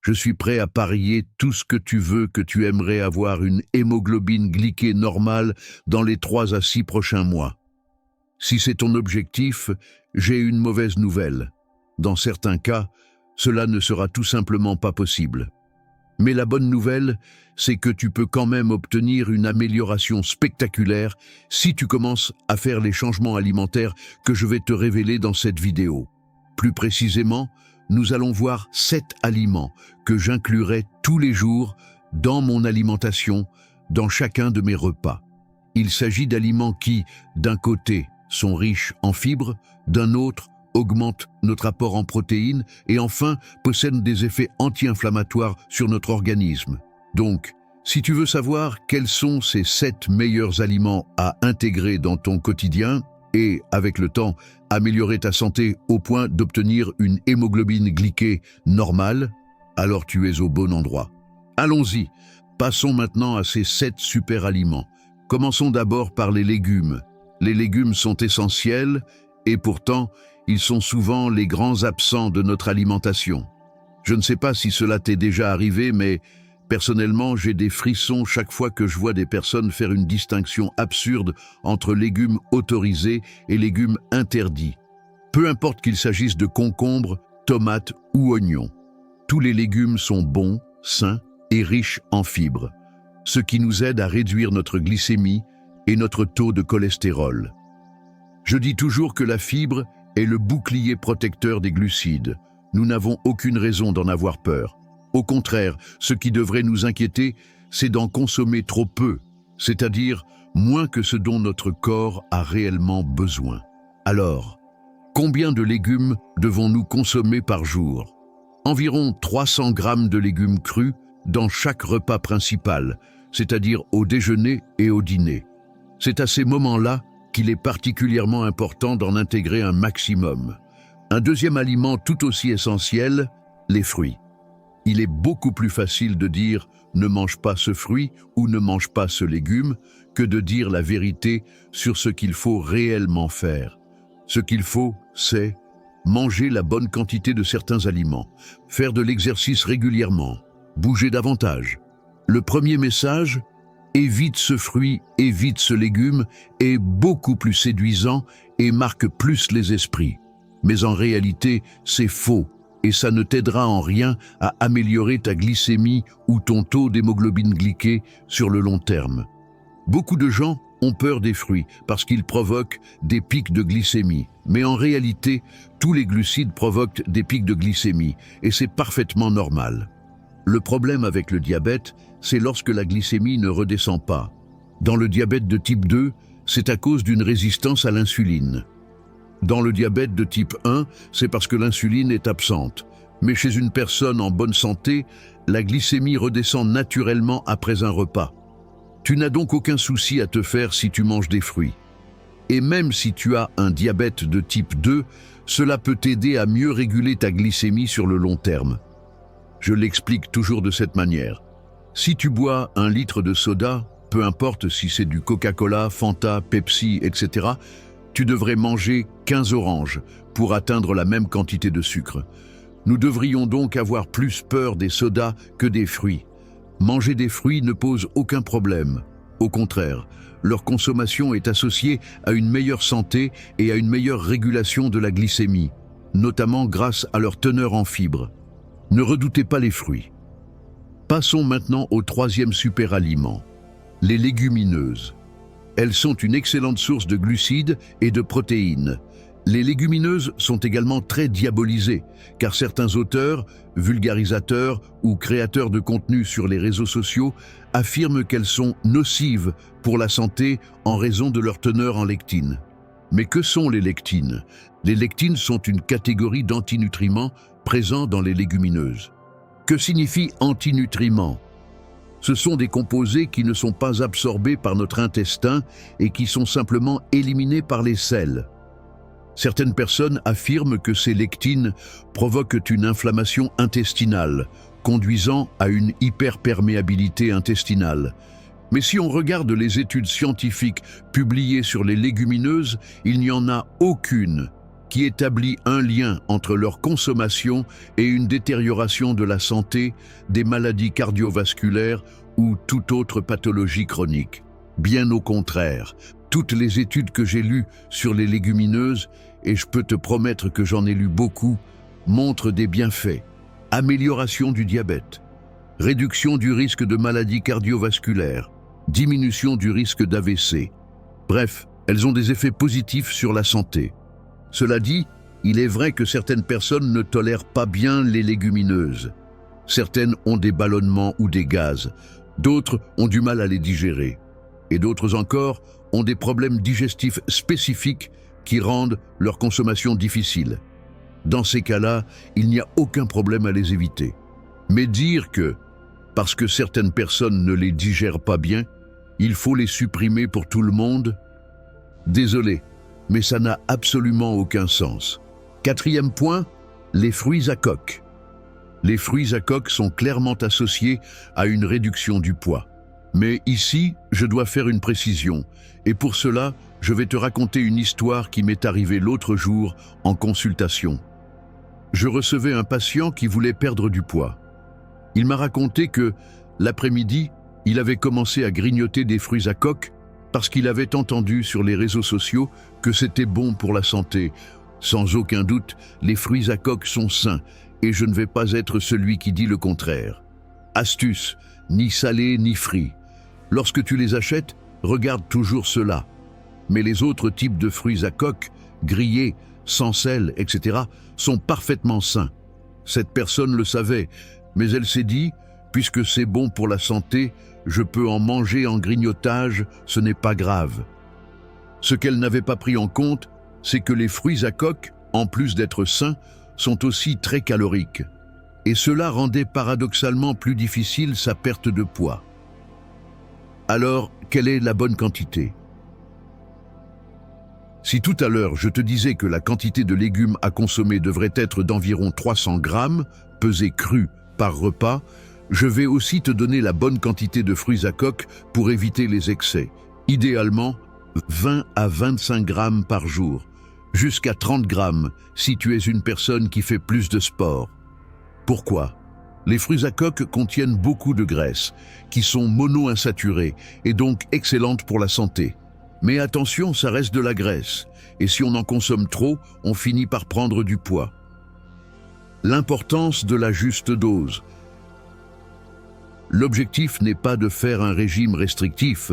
Je suis prêt à parier tout ce que tu veux que tu aimerais avoir une hémoglobine glyquée normale dans les 3 à 6 prochains mois. Si c'est ton objectif, j'ai une mauvaise nouvelle. Dans certains cas, cela ne sera tout simplement pas possible. Mais la bonne nouvelle, c'est que tu peux quand même obtenir une amélioration spectaculaire si tu commences à faire les changements alimentaires que je vais te révéler dans cette vidéo. Plus précisément, nous allons voir 7 aliments que j'inclurai tous les jours dans mon alimentation, dans chacun de mes repas. Il s'agit d'aliments qui, d'un côté, sont riches en fibres, d'un autre, augmentent notre apport en protéines et enfin possèdent des effets anti-inflammatoires sur notre organisme. Donc, si tu veux savoir quels sont ces 7 meilleurs aliments à intégrer dans ton quotidien et, avec le temps, améliorer ta santé au point d'obtenir une hémoglobine glyquée normale, alors tu es au bon endroit. Allons-y, passons maintenant à ces 7 super aliments. Commençons d'abord par les légumes. Les légumes sont essentiels et pourtant, ils sont souvent les grands absents de notre alimentation. Je ne sais pas si cela t'est déjà arrivé, mais personnellement, j'ai des frissons chaque fois que je vois des personnes faire une distinction absurde entre légumes autorisés et légumes interdits. Peu importe qu'il s'agisse de concombres, tomates ou oignons. Tous les légumes sont bons, sains et riches en fibres, ce qui nous aide à réduire notre glycémie et notre taux de cholestérol. Je dis toujours que la fibre est le bouclier protecteur des glucides. Nous n'avons aucune raison d'en avoir peur. Au contraire, ce qui devrait nous inquiéter, c'est d'en consommer trop peu, c'est-à-dire moins que ce dont notre corps a réellement besoin. Alors, combien de légumes devons-nous consommer par jour? Environ 300 grammes de légumes crus dans chaque repas principal, c'est-à-dire au déjeuner et au dîner. C'est à ces moments-là qu'il est particulièrement important d'en intégrer un maximum. Un deuxième aliment tout aussi essentiel, les fruits. Il est beaucoup plus facile de dire « ne mange pas ce fruit » ou « ne mange pas ce légume » que de dire la vérité sur ce qu'il faut réellement faire. Ce qu'il faut, c'est manger la bonne quantité de certains aliments, faire de l'exercice régulièrement, bouger davantage. Le premier message, évite ce fruit, évite ce légume, est beaucoup plus séduisant et marque plus les esprits. Mais en réalité, c'est faux et ça ne t'aidera en rien à améliorer ta glycémie ou ton taux d'hémoglobine glyquée sur le long terme. Beaucoup de gens ont peur des fruits parce qu'ils provoquent des pics de glycémie. Mais en réalité, tous les glucides provoquent des pics de glycémie et c'est parfaitement normal. Le problème avec le diabète, c'est lorsque la glycémie ne redescend pas. Dans le diabète de type 2, c'est à cause d'une résistance à l'insuline. Dans le diabète de type 1, c'est parce que l'insuline est absente. Mais chez une personne en bonne santé, la glycémie redescend naturellement après un repas. Tu n'as donc aucun souci à te faire si tu manges des fruits. Et même si tu as un diabète de type 2, cela peut t'aider à mieux réguler ta glycémie sur le long terme. Je l'explique toujours de cette manière. Si tu bois 1 litre de soda, peu importe si c'est du Coca-Cola, Fanta, Pepsi, etc., tu devrais manger 15 oranges pour atteindre la même quantité de sucre. Nous devrions donc avoir plus peur des sodas que des fruits. Manger des fruits ne pose aucun problème. Au contraire, leur consommation est associée à une meilleure santé et à une meilleure régulation de la glycémie, notamment grâce à leur teneur en fibres. Ne redoutez pas les fruits. Passons maintenant au 3e super aliment, les légumineuses. Elles sont une excellente source de glucides et de protéines. Les légumineuses sont également très diabolisées, car certains auteurs, vulgarisateurs ou créateurs de contenu sur les réseaux sociaux affirment qu'elles sont nocives pour la santé en raison de leur teneur en lectine. Mais que sont les lectines? Les lectines sont une catégorie d'antinutriments présents dans les légumineuses. Que signifie antinutriments? Ce sont des composés qui ne sont pas absorbés par notre intestin et qui sont simplement éliminés par les selles. Certaines personnes affirment que ces lectines provoquent une inflammation intestinale, conduisant à une hyperperméabilité intestinale. Mais si on regarde les études scientifiques publiées sur les légumineuses, il n'y en a aucune qui établit un lien entre leur consommation et une détérioration de la santé, des maladies cardiovasculaires ou toute autre pathologie chronique. Bien au contraire, toutes les études que j'ai lues sur les légumineuses, et je peux te promettre que j'en ai lu beaucoup, montrent des bienfaits. Amélioration du diabète, réduction du risque de maladies cardiovasculaires, diminution du risque d'AVC. Bref, elles ont des effets positifs sur la santé. Cela dit, il est vrai que certaines personnes ne tolèrent pas bien les légumineuses. Certaines ont des ballonnements ou des gaz, d'autres ont du mal à les digérer, et d'autres encore ont des problèmes digestifs spécifiques qui rendent leur consommation difficile. Dans ces cas-là, il n'y a aucun problème à les éviter. Mais dire que, parce que certaines personnes ne les digèrent pas bien, il faut les supprimer pour tout le monde? Désolé, mais ça n'a absolument aucun sens. Quatrième point, les fruits à coque. Les fruits à coque sont clairement associés à une réduction du poids. Mais ici, je dois faire une précision, et pour cela, je vais te raconter une histoire qui m'est arrivée l'autre jour en consultation. Je recevais un patient qui voulait perdre du poids. Il m'a raconté que, l'après-midi, il avait commencé à grignoter des fruits à coque parce qu'il avait entendu sur les réseaux sociaux que c'était bon pour la santé. Sans aucun doute, les fruits à coque sont sains et je ne vais pas être celui qui dit le contraire. Astuce, ni salé ni frit. Lorsque tu les achètes, regarde toujours cela. Mais les autres types de fruits à coque, grillés, sans sel, etc., sont parfaitement sains. Cette personne le savait, mais elle s'est dit, puisque c'est bon pour la santé, je peux en manger en grignotage, ce n'est pas grave. Ce qu'elle n'avait pas pris en compte, c'est que les fruits à coque, en plus d'être sains, sont aussi très caloriques. Et cela rendait paradoxalement plus difficile sa perte de poids. Alors, quelle est la bonne quantité? Si tout à l'heure je te disais que la quantité de légumes à consommer devrait être d'environ 300 grammes, pesés crus par repas, je vais aussi te donner la bonne quantité de fruits à coque pour éviter les excès. Idéalement, 20 à 25 grammes par jour, jusqu'à 30 grammes si tu es une personne qui fait plus de sport. Pourquoi? Les fruits à coque contiennent beaucoup de graisses, qui sont monoinsaturées et donc excellentes pour la santé. Mais attention, ça reste de la graisse, et si on en consomme trop, on finit par prendre du poids. L'importance de la juste dose. L'objectif n'est pas de faire un régime restrictif,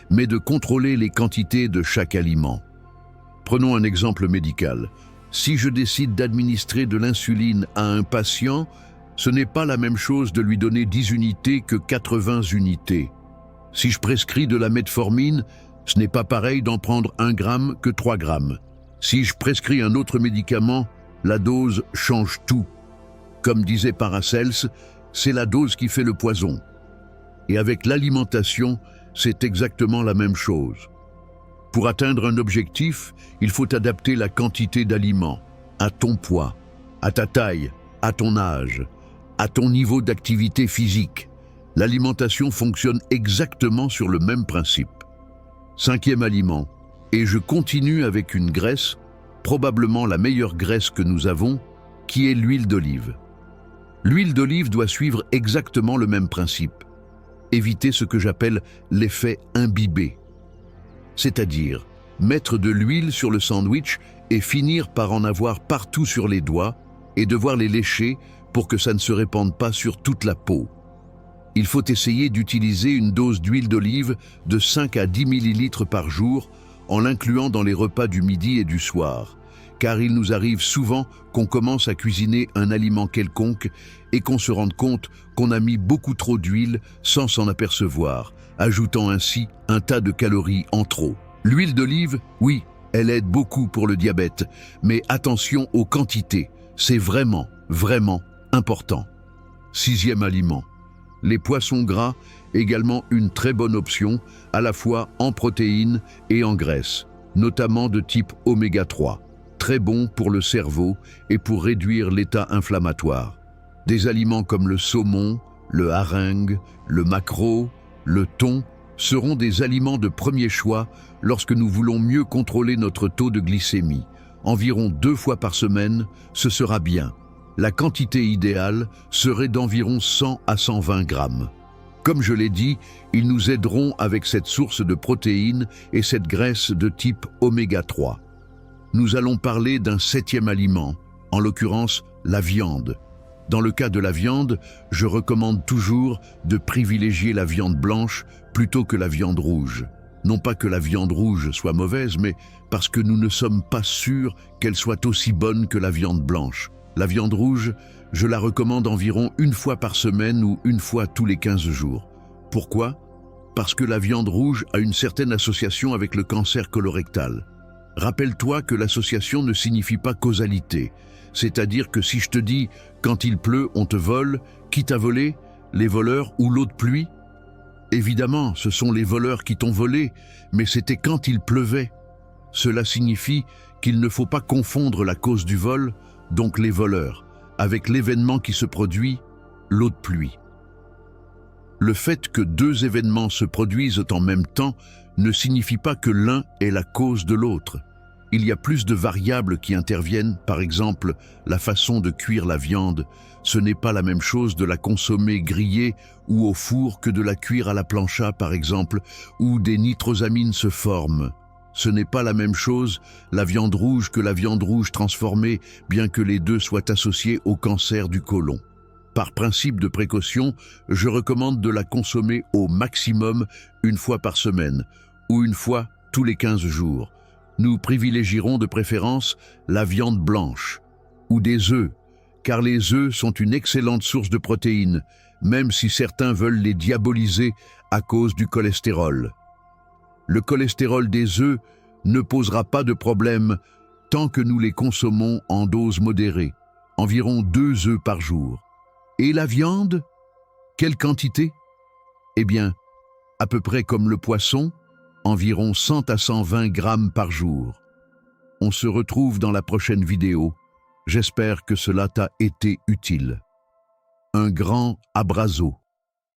mais de contrôler les quantités de chaque aliment. Prenons un exemple médical. Si je décide d'administrer de l'insuline à un patient, ce n'est pas la même chose de lui donner 10 unités que 80 unités. Si je prescris de la metformine, ce n'est pas pareil d'en prendre 1 gramme que 3 grammes. Si je prescris un autre médicament, la dose change tout. Comme disait Paracelse, c'est la dose qui fait le poison. Et avec l'alimentation, c'est exactement la même chose. Pour atteindre un objectif, il faut adapter la quantité d'aliments à ton poids, à ta taille, à ton âge, à ton niveau d'activité physique. L'alimentation fonctionne exactement sur le même principe. 5e aliment, et je continue avec une graisse, probablement la meilleure graisse que nous avons, qui est l'huile d'olive. L'huile d'olive doit suivre exactement le même principe. Éviter ce que j'appelle l'effet imbibé. C'est-à-dire, mettre de l'huile sur le sandwich et finir par en avoir partout sur les doigts et devoir les lécher pour que ça ne se répande pas sur toute la peau. Il faut essayer d'utiliser une dose d'huile d'olive de 5 à 10 ml par jour en l'incluant dans les repas du midi et du soir, car il nous arrive souvent qu'on commence à cuisiner un aliment quelconque et qu'on se rende compte qu'on a mis beaucoup trop d'huile sans s'en apercevoir, ajoutant ainsi un tas de calories en trop. L'huile d'olive, oui, elle aide beaucoup pour le diabète, mais attention aux quantités, c'est vraiment, vraiment important. 6e aliment. Les poissons gras, également une très bonne option, à la fois en protéines et en graisses, notamment de type oméga 3, très bon pour le cerveau et pour réduire l'état inflammatoire. Des aliments comme le saumon, le hareng, le maquereau, le thon seront des aliments de premier choix lorsque nous voulons mieux contrôler notre taux de glycémie, environ 2 fois par semaine, ce sera bien. La quantité idéale serait d'environ 100 à 120 grammes. Comme je l'ai dit, ils nous aideront avec cette source de protéines et cette graisse de type oméga 3. Nous allons parler d'un 7e aliment, en l'occurrence la viande. Dans le cas de la viande, je recommande toujours de privilégier la viande blanche plutôt que la viande rouge. Non pas que la viande rouge soit mauvaise, mais parce que nous ne sommes pas sûrs qu'elle soit aussi bonne que la viande blanche. La viande rouge, je la recommande environ 1 fois par semaine ou 1 fois tous les 15 jours. Pourquoi? Parce que la viande rouge a une certaine association avec le cancer colorectal. Rappelle-toi que l'association ne signifie pas causalité. C'est-à-dire que si je te dis « quand il pleut, on te vole », qui t'a volé? Les voleurs ou l'eau de pluie? Évidemment, ce sont les voleurs qui t'ont volé, mais c'était quand il pleuvait. Cela signifie qu'il ne faut pas confondre la cause du vol, donc les voleurs, avec l'événement qui se produit, l'eau de pluie. Le fait que 2 événements se produisent en même temps ne signifie pas que l'un est la cause de l'autre. Il y a plus de variables qui interviennent, par exemple la façon de cuire la viande. Ce n'est pas la même chose de la consommer grillée ou au four que de la cuire à la plancha, par exemple, où des nitrosamines se forment. Ce n'est pas la même chose la viande rouge que la viande rouge transformée, bien que les deux soient associés au cancer du côlon. Par principe de précaution, je recommande de la consommer au maximum 1 fois par semaine ou 1 fois tous les 15 jours. Nous privilégierons de préférence la viande blanche ou des œufs, car les œufs sont une excellente source de protéines, même si certains veulent les diaboliser à cause du cholestérol. Le cholestérol des œufs ne posera pas de problème tant que nous les consommons en dose modérée, environ 2 œufs par jour. Et la viande? Quelle quantité? Eh bien, à peu près comme le poisson, environ 100 à 120 grammes par jour. On se retrouve dans la prochaine vidéo. J'espère que cela t'a été utile. Un grand abrazo.